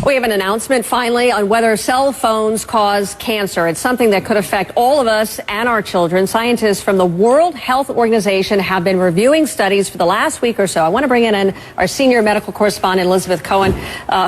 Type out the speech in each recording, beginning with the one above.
We have an announcement finally on whether cell phones cause cancer. It's something that could affect all of us and our children. Scientists from the World Health Organization have been reviewing studies for the last week or so. I want to bring in our senior medical correspondent, Elizabeth Cohen,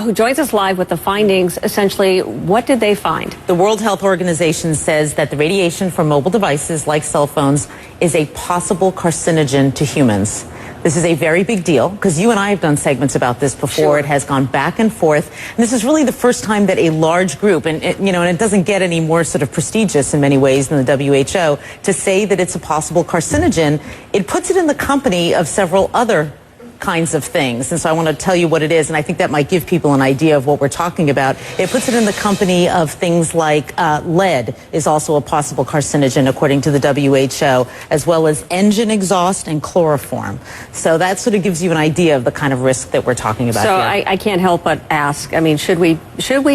who joins us live with the findings. Essentially, what did they find? The World Health Organization says that the radiation from mobile devices like cell phones is a possible carcinogen to humans. This is a very big deal because you and I have done segments about this before. Sure. It has gone back and forth. And this is really the first time that a large group, and it doesn't get any more sort of prestigious in many ways than the WHO, to say that it's a possible carcinogen. It puts it in the company of several other kinds of things. And so I want to tell you what it is, and I think that might give people an idea of what we're talking about. It puts it in the company of things like lead is also a possible carcinogen, according to the WHO, as well as engine exhaust and chloroform. So that sort of gives you an idea of the kind of risk that we're talking about here. I can't help but ask, I mean, should we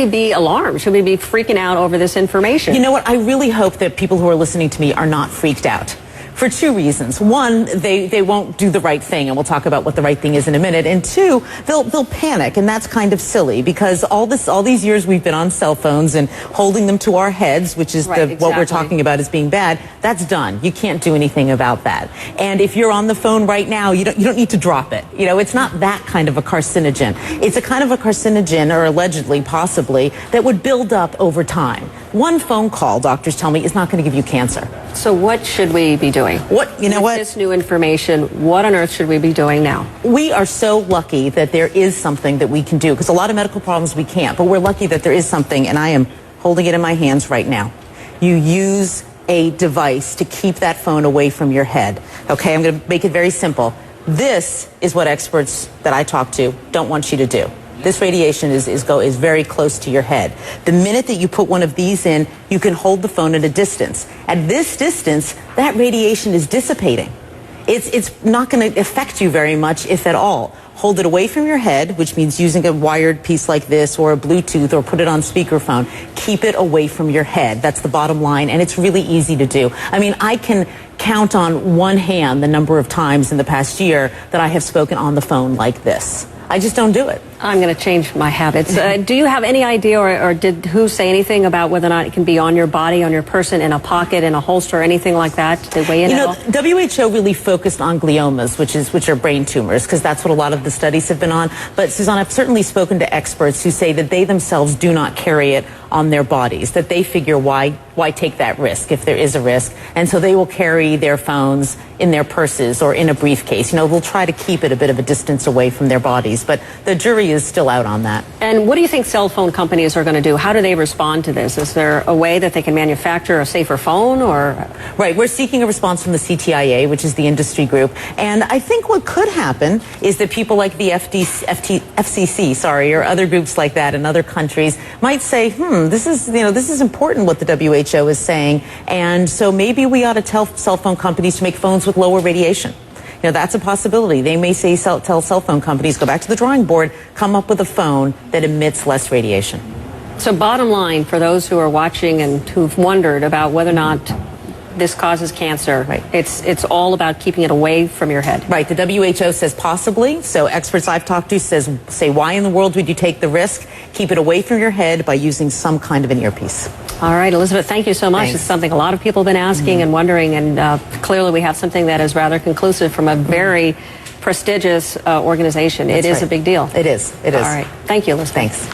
be alarmed? Should we be freaking out over this information? You know what? I really hope that people who are listening to me are not freaked out. For two reasons. One, they won't do the right thing, and we'll talk about what the right thing is in a minute. And two, they'll panic, and that's kind of silly because all these years we've been on cell phones and holding them to our heads, which is what we're talking about as being bad. That's done. You can't do anything about that. And if you're on the phone right now, you don't need to drop it. You know, it's not that kind of a carcinogen. It's a kind of a carcinogen, or allegedly, possibly, that would build up over time. One phone call, doctors tell me, is not going to give you cancer. So what should we be doing? With this new information, what on earth should we be doing now? We are so lucky that there is something that we can do, because a lot of medical problems we can't, but we're lucky that there is something, and I am holding it in my hands right now. You use a device to keep that phone away from your head. Okay, I'm going to make it very simple. This is what experts that I talk to don't want you to do. This radiation is very close to your head. The minute that you put one of these in, you can hold the phone at a distance. At this distance, that radiation is dissipating. It's not going to affect you very much, if at all. Hold it away from your head, which means using a wired piece like this or a Bluetooth, or put it on speakerphone. Keep it away from your head. That's the bottom line, and it's really easy to do. I mean, I can count on one hand the number of times in the past year that I have spoken on the phone like this. I just don't do it. I'm going to change my habits. Do you have any idea, or did who say anything about whether or not it can be on your body, on your person, in a pocket, in a holster, or anything like that? Did they weigh in at all? WHO really focused on gliomas, which are brain tumors, because that's what a lot of the studies have been on. But Suzanne, I've certainly spoken to experts who say that they themselves do not carry it on their bodies, that they figure why take that risk if there is a risk, and so they will carry their phones in their purses or in a briefcase. You know, they'll try to keep it a bit of a distance away from their bodies, but the jury is still out on that. And what do you think cell phone companies are going to do? How do they respond to this? Is there a way that they can manufacture a safer phone, or? Right, we're seeking a response from the CTIA, which is the industry group, and I think what could happen is that people like the FCC, or other groups like that in other countries might say, this is important what the WHO is saying, and so maybe we ought to tell cell phone companies to make phones with lower radiation. You know, that's a possibility. They may say, tell cell phone companies, go back to the drawing board, come up with a phone that emits less radiation. So bottom line, for those who are watching and who've wondered about whether or not this causes cancer, right, it's all about keeping it away from your head. Right. The WHO says possibly. So experts I've talked to say, why in the world would you take the risk? Keep it away from your head by using some kind of an earpiece. All right, Elizabeth, thank you so much. Thanks. It's something a lot of people have been asking and wondering, and clearly we have something that is rather conclusive from a very prestigious organization. It is a big deal. It is. It is. All right. Thank you, Elizabeth. Thanks.